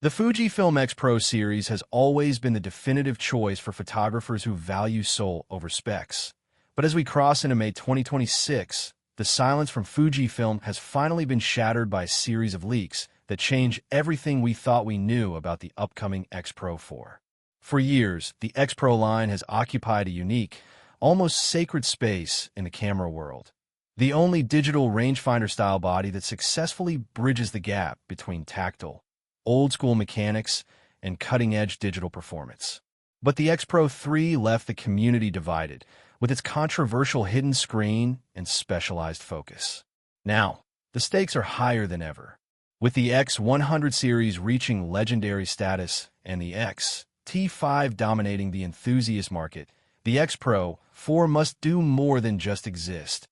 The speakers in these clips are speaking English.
The Fujifilm X-Pro series has always been the definitive choice for photographers who value soul over specs. But as we cross into May 2026, the silence from Fujifilm has finally been shattered by a series of leaks that change everything we thought we knew about the upcoming X-Pro 4. For years, the X-Pro line has occupied a unique, almost sacred space in the camera world. The only digital rangefinder-style body that successfully bridges the gap between tactile, old-school mechanics, and cutting-edge digital performance. But the XPro 3 left the community divided, with its controversial hidden screen and specialized focus. Now, the stakes are higher than ever. With the X100 series reaching legendary status and the X-T5 dominating the enthusiast market, the XPro 4 must do more than just exist.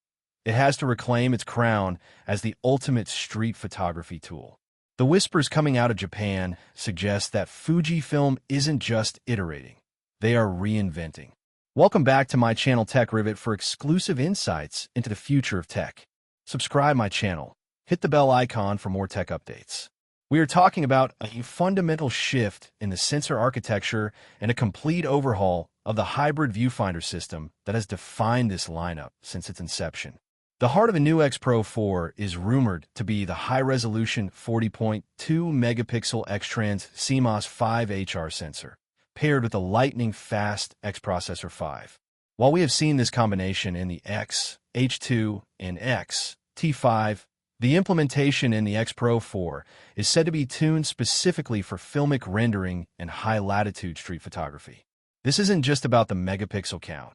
It has to reclaim its crown as the ultimate street photography tool. The whispers coming out of Japan suggest that Fujifilm isn't just iterating, they are reinventing. Welcome back to my channel Tech Rivet for exclusive insights into the future of tech. Subscribe my channel, hit the bell icon for more tech updates. We are talking about a fundamental shift in the sensor architecture and a complete overhaul of the hybrid viewfinder system that has defined this lineup since its inception. The heart of a new XPro 4 is rumored to be the high-resolution 40.2-megapixel X-Trans CMOS 5 HR sensor, paired with the lightning-fast X-Processor 5. While we have seen this combination in the X, H2, and X, T5, the implementation in the XPro 4 is said to be tuned specifically for filmic rendering and high-latitude street photography. This isn't just about the megapixel count.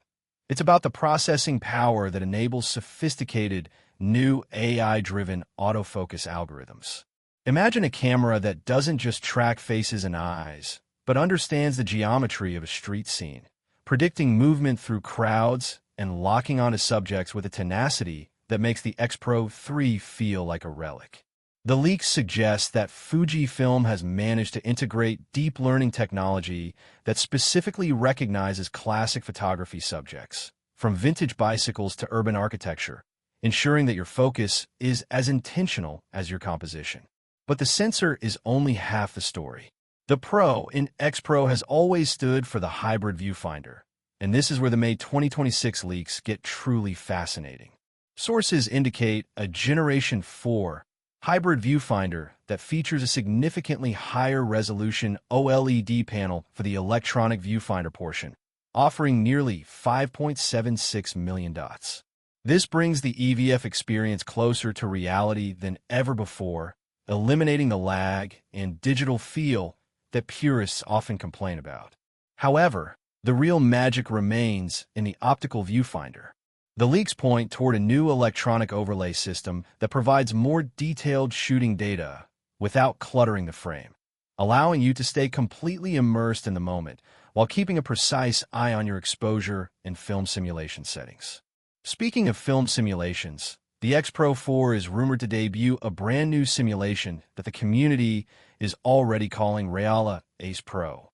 It's about the processing power that enables sophisticated, new AI-driven autofocus algorithms. Imagine a camera that doesn't just track faces and eyes, but understands the geometry of a street scene, predicting movement through crowds and locking onto subjects with a tenacity that makes the XPro 3 feel like a relic. The leaks suggest that Fujifilm has managed to integrate deep learning technology that specifically recognizes classic photography subjects, from vintage bicycles to urban architecture, ensuring that your focus is as intentional as your composition. But the sensor is only half the story. The Pro in XPro has always stood for the hybrid viewfinder, and this is where the May 2026 leaks get truly fascinating. Sources indicate a Generation 4 hybrid viewfinder that features a significantly higher resolution OLED panel for the electronic viewfinder portion, offering nearly 5.76 million dots. This brings the EVF experience closer to reality than ever before, eliminating the lag and digital feel that purists often complain about. However, the real magic remains in the optical viewfinder. The leaks point toward a new electronic overlay system that provides more detailed shooting data without cluttering the frame, allowing you to stay completely immersed in the moment while keeping a precise eye on your exposure and film simulation settings. Speaking of film simulations, the XPro 4 is rumored to debut a brand new simulation that the community is already calling Reala Ace Pro.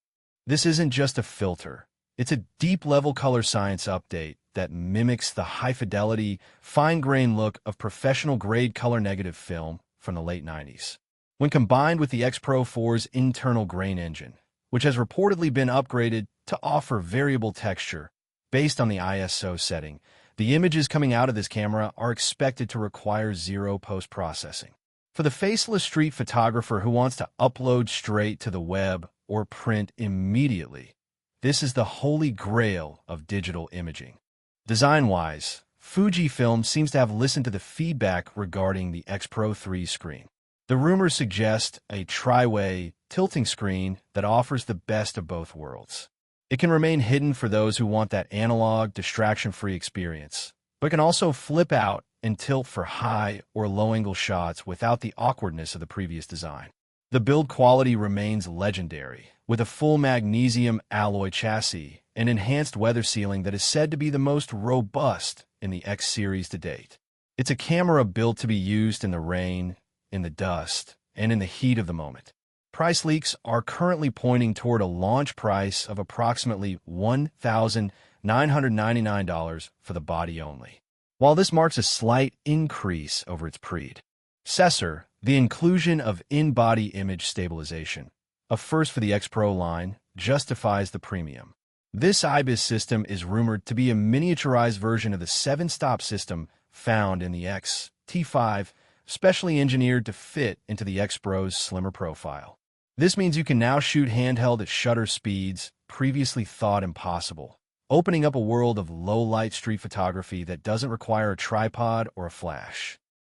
This isn't just a filter, it's a deep-level color science update that mimics the high-fidelity, fine-grained look of professional-grade color-negative film from the late 90s. When combined with the XPro 4's internal grain engine, which has reportedly been upgraded to offer variable texture based on the ISO setting, the images coming out of this camera are expected to require zero post-processing. For the faceless street photographer who wants to upload straight to the web or print immediately, this is the holy grail of digital imaging. Design-wise, Fujifilm seems to have listened to the feedback regarding the XPro 3 screen. The rumors suggest a tri-way tilting screen that offers the best of both worlds. It can remain hidden for those who want that analog, distraction-free experience, but can also flip out and tilt for high or low-angle shots without the awkwardness of the previous design. The build quality remains legendary, with a full magnesium alloy chassis and enhanced weather sealing that is said to be the most robust in the X series to date. It's a camera built to be used in the rain, in the dust, and in the heat of the moment. Price leaks are currently pointing toward a launch price of approximately $1,999 for the body only. While this marks a slight increase over its predecessor, the inclusion of In-Body Image Stabilization a first for the XPro line, justifies the premium. This IBIS system is rumored to be a miniaturized version of the 7-stop system found in the X-T5, specially engineered to fit into the XPro's slimmer profile. This means you can now shoot handheld at shutter speeds previously thought impossible, opening up a world of low-light street photography that doesn't require a tripod or a flash.